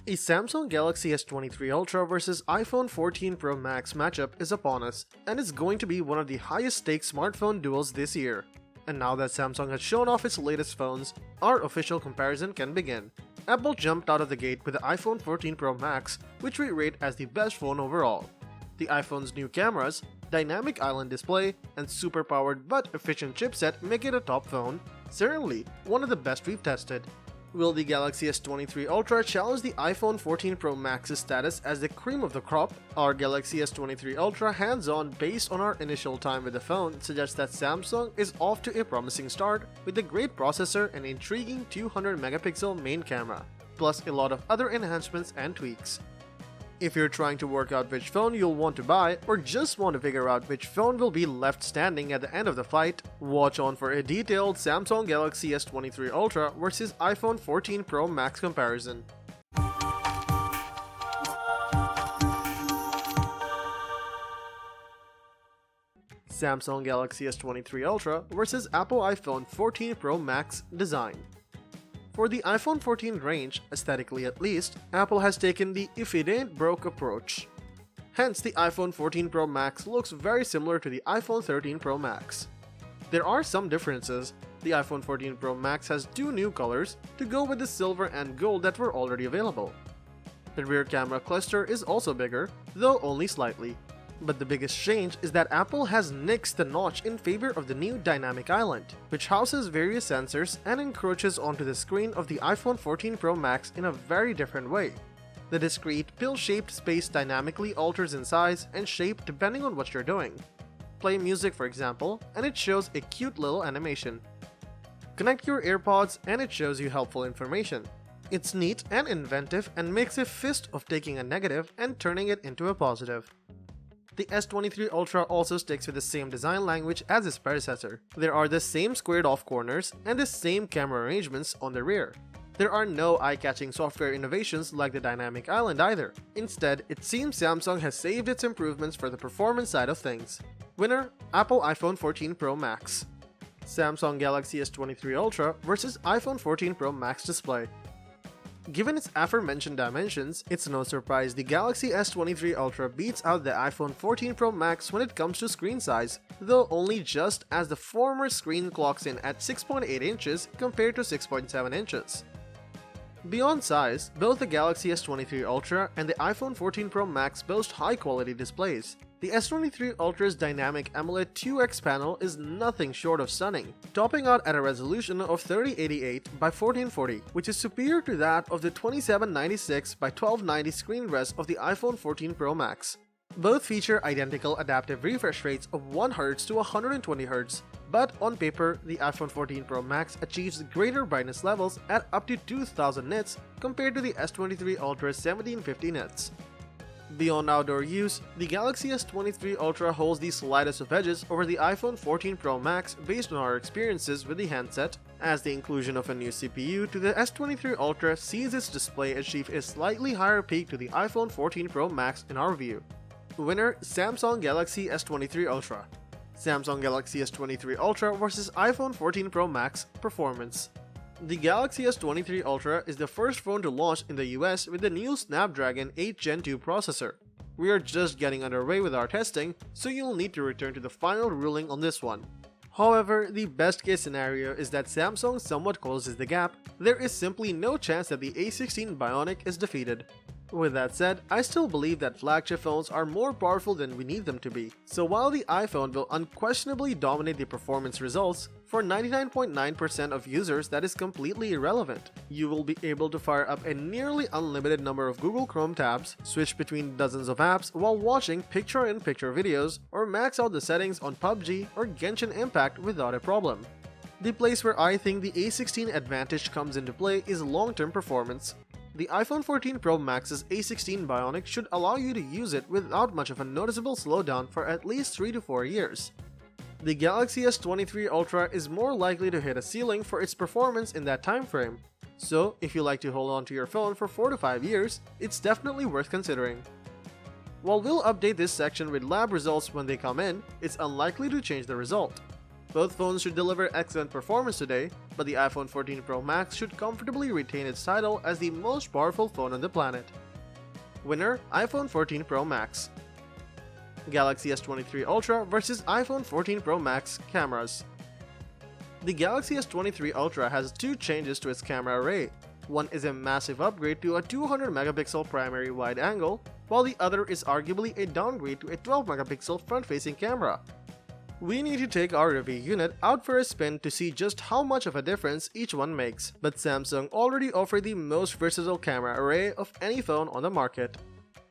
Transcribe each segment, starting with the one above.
A Samsung Galaxy S23 Ultra versus iPhone 14 Pro Max matchup is upon us, and it's going to be one of the highest stakes smartphone duels this year. And now that Samsung has shown off its latest phones, our official comparison can begin. Apple jumped out of the gate with the iPhone 14 Pro Max, which we rate as the best phone overall. The iPhone's new cameras, dynamic island display, and super-powered but efficient chipset make it a top phone, certainly one of the best we've tested. Will the Galaxy S23 Ultra challenge the iPhone 14 Pro Max's status as the cream of the crop? Our Galaxy S23 Ultra hands-on based on our initial time with the phone suggests that Samsung is off to a promising start with a great processor and intriguing 200-megapixel main camera, plus a lot of other enhancements and tweaks. If you're trying to work out which phone you'll want to buy, or just want to figure out which phone will be left standing at the end of the fight, watch on for a detailed Samsung Galaxy S23 Ultra versus iPhone 14 Pro Max comparison. Samsung Galaxy S23 Ultra versus Apple iPhone 14 Pro Max design. For the iPhone 14 range, aesthetically at least, Apple has taken the if it ain't broke approach. Hence, the iPhone 14 Pro Max looks very similar to the iPhone 13 Pro Max. There are some differences. The iPhone 14 Pro Max has two new colors to go with the silver and gold that were already available. The rear camera cluster is also bigger, though only slightly. But the biggest change is that Apple has nixed the notch in favor of the new Dynamic Island, which houses various sensors and encroaches onto the screen of the iPhone 14 Pro Max in a very different way. The discrete, pill-shaped space dynamically alters in size and shape depending on what you're doing. Play music, for example, and it shows a cute little animation. Connect your AirPods and it shows you helpful information. It's neat and inventive and makes a fist of taking a negative and turning it into a positive. The S23 Ultra also sticks with the same design language as its predecessor. There are the same squared off corners and the same camera arrangements on the rear. There are no eye-catching software innovations like the Dynamic Island either. Instead, it seems Samsung has saved its improvements for the performance side of things. Winner: Apple iPhone 14 Pro Max. Samsung Galaxy S23 Ultra versus iPhone 14 Pro Max display. Given its aforementioned dimensions, it's no surprise the Galaxy S23 Ultra beats out the iPhone 14 Pro Max when it comes to screen size, though only just as the former screen clocks in at 6.8 inches compared to 6.7 inches. Beyond size, both the Galaxy S23 Ultra and the iPhone 14 Pro Max boast high-quality displays. The S23 Ultra's dynamic AMOLED 2X panel is nothing short of stunning, topping out at a resolution of 3088 by 1440, which is superior to that of the 2796 by 1290 screen rest of the iPhone 14 Pro Max. Both feature identical adaptive refresh rates of 1Hz to 120Hz, but on paper, the iPhone 14 Pro Max achieves greater brightness levels at up to 2000 nits compared to the S23 Ultra's 1750 nits. Beyond outdoor use, the Galaxy S23 Ultra holds the slightest of edges over the iPhone 14 Pro Max based on our experiences with the handset, as the inclusion of a new CPU to the S23 Ultra sees its display achieve a slightly higher peak to the iPhone 14 Pro Max in our view. Winner: Samsung Galaxy S23 Ultra. Samsung Galaxy S23 Ultra versus iPhone 14 Pro Max performance. The Galaxy S23 Ultra is the first phone to launch in the US with the new Snapdragon 8 Gen 2 processor. We are just getting underway with our testing, so you'll need to return to the final ruling on this one. However, the best case scenario is that Samsung somewhat closes the gap. There is simply no chance that the A16 Bionic is defeated. With that said, I still believe that flagship phones are more powerful than we need them to be, so while the iPhone will unquestionably dominate the performance results, for 99.9% of users that is completely irrelevant. You will be able to fire up a nearly unlimited number of Google Chrome tabs, switch between dozens of apps while watching picture-in-picture videos, or max out the settings on PUBG or Genshin Impact without a problem. The place where I think the A16 advantage comes into play is long-term performance. The iPhone 14 Pro Max's A16 Bionic should allow you to use it without much of a noticeable slowdown for at least 3 to 4 years. The Galaxy S23 Ultra is more likely to hit a ceiling for its performance in that time frame. So, if you like to hold on to your phone for 4 to 5 years, it's definitely worth considering. While we'll update this section with lab results when they come in, it's unlikely to change the result. Both phones should deliver excellent performance today, but the iPhone 14 Pro Max should comfortably retain its title as the most powerful phone on the planet. Winner: iPhone 14 Pro Max. Galaxy S23 Ultra vs iPhone 14 Pro Max cameras. The Galaxy S23 Ultra has two changes to its camera array. One is a massive upgrade to a 200 megapixel primary wide angle, while the other is arguably a downgrade to a 12 megapixel front-facing camera. We need to take our review unit out for a spin to see just how much of a difference each one makes, but Samsung already offered the most versatile camera array of any phone on the market.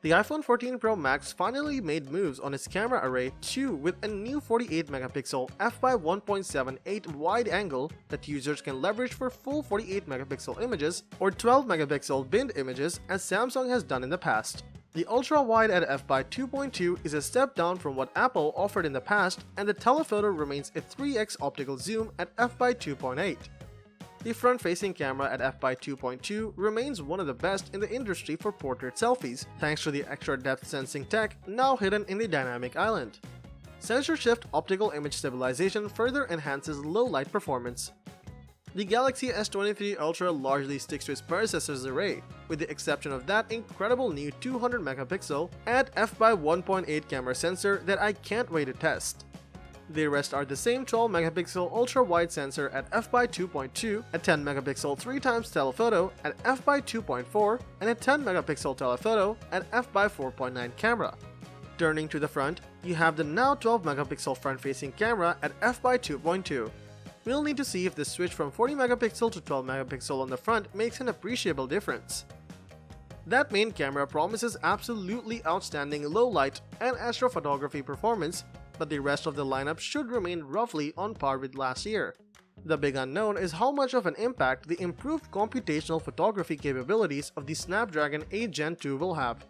The iPhone 14 Pro Max finally made moves on its camera array too, with a new 48 megapixel f/1.78 wide angle that users can leverage for full 48 megapixel images or 12 megapixel binned images as Samsung has done in the past. The ultra-wide at f/2.2 is a step down from what Apple offered in the past, and the telephoto remains a 3x optical zoom at f/2.8. The front-facing camera at f/2.2 remains one of the best in the industry for portrait selfies, thanks to the extra depth sensing tech now hidden in the dynamic island. Sensor shift optical image stabilization further enhances low-light performance. The Galaxy S23 Ultra largely sticks to its predecessor's array, with the exception of that incredible new 200 megapixel at f/1.8 camera sensor that I can't wait to test. The rest are the same 12 megapixel ultra-wide sensor at f/2.2, a 10 megapixel 3x telephoto at f/2.4, and a 10 megapixel telephoto at f/4.9 camera. Turning to the front, you have the now 12 megapixel front-facing camera at f/2.2. We'll need to see if the switch from 40 megapixel to 12 megapixel on the front makes an appreciable difference. That main camera promises absolutely outstanding low light and astrophotography performance, but the rest of the lineup should remain roughly on par with last year. The big unknown is how much of an impact the improved computational photography capabilities of the Snapdragon 8 Gen 2 will have.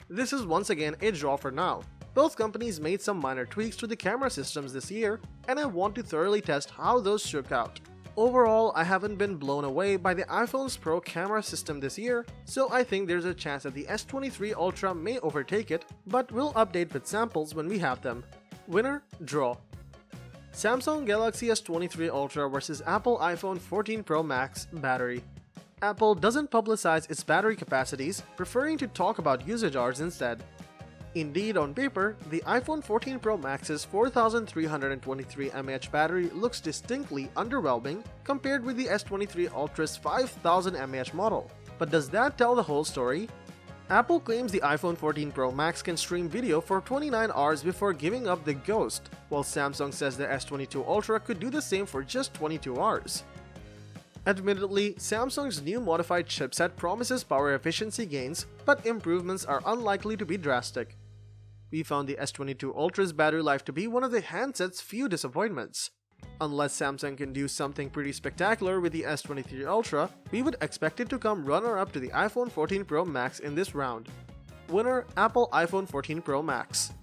This is once again a draw for now. Both companies made some minor tweaks to the camera systems this year, and I want to thoroughly test how those shook out. Overall, I haven't been blown away by the iPhone's Pro camera system this year, so I think there's a chance that the S23 Ultra may overtake it, but we'll update with samples when we have them. Winner: draw. Samsung Galaxy S23 Ultra vs Apple iPhone 14 Pro Max battery. Apple doesn't publicize its battery capacities, preferring to talk about usage hours instead. Indeed, on paper, the iPhone 14 Pro Max's 4323 mAh battery looks distinctly underwhelming compared with the S23 Ultra's 5000 mAh model. But does that tell the whole story? Apple claims the iPhone 14 Pro Max can stream video for 29 hours before giving up the ghost, while Samsung says the S22 Ultra could do the same for just 22 hours. Admittedly, Samsung's new modified chipset promises power efficiency gains, but improvements are unlikely to be drastic. We found the S22 Ultra's battery life to be one of the handset's few disappointments. Unless Samsung can do something pretty spectacular with the S23 Ultra, we would expect it to come runner-up to the iPhone 14 Pro Max in this round. Winner: Apple iPhone 14 Pro Max.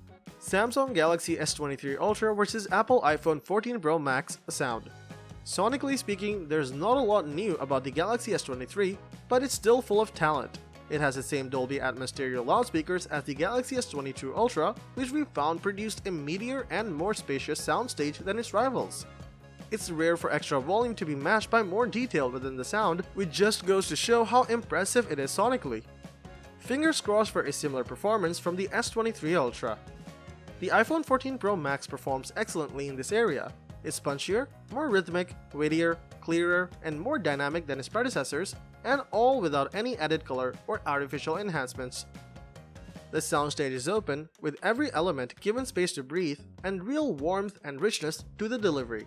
Samsung Galaxy S23 Ultra vs Apple iPhone 14 Pro Max sound. Sonically speaking, there's not a lot new about the Galaxy S23, but it's still full of talent. It has the same Dolby Atmos stereo loudspeakers as the Galaxy S22 Ultra, which we found produced a meatier and more spacious soundstage than its rivals. It's rare for extra volume to be matched by more detail within the sound, which just goes to show how impressive it is sonically. Fingers crossed for a similar performance from the S23 Ultra. The iPhone 14 Pro Max performs excellently in this area. It's punchier, more rhythmic, weightier, clearer, and more dynamic than its predecessors, and all without any added color or artificial enhancements. The soundstage is open, with every element given space to breathe, and real warmth and richness to the delivery.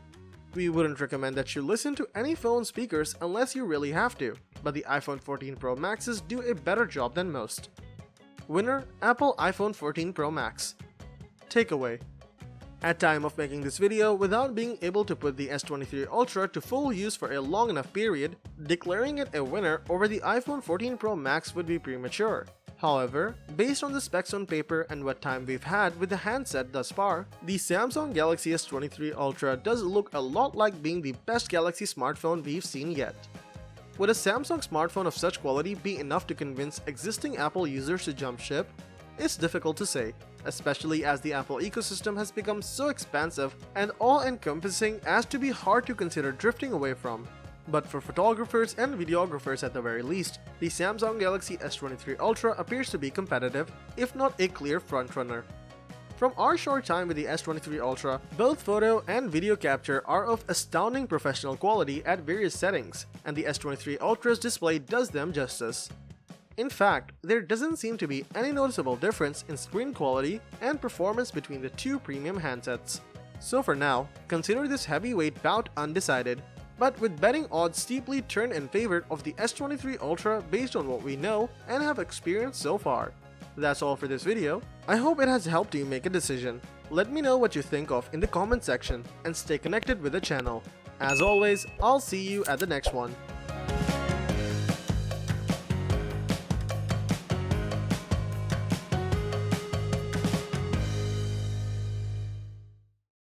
We wouldn't recommend that you listen to any phone speakers unless you really have to, but the iPhone 14 Pro Maxes do a better job than most. Winner: Apple iPhone 14 Pro Max. Takeaway: at time of making this video, without being able to put the S23 Ultra to full use for a long enough period, declaring it a winner over the iPhone 14 Pro Max would be premature. However, based on the specs on paper and what time we've had with the handset thus far, the Samsung Galaxy S23 Ultra does look a lot like being the best Galaxy smartphone we've seen yet. Would a Samsung smartphone of such quality be enough to convince existing Apple users to jump ship? is difficult to say, especially as the Apple ecosystem has become so expansive and all-encompassing as to be hard to consider drifting away from. But for photographers and videographers at the very least, the Samsung Galaxy S23 Ultra appears to be competitive, if not a clear frontrunner. From our short time with the S23 Ultra, both photo and video capture are of astounding professional quality at various settings, and the S23 Ultra's display does them justice. In fact, there doesn't seem to be any noticeable difference in screen quality and performance between the two premium handsets. So for now, consider this heavyweight bout undecided, but with betting odds steeply turned in favor of the S23 Ultra based on what we know and have experienced so far. That's all for this video. I hope it has helped you make a decision. Let me know what you think of in the comment section and stay connected with the channel. As always, I'll see you at the next one.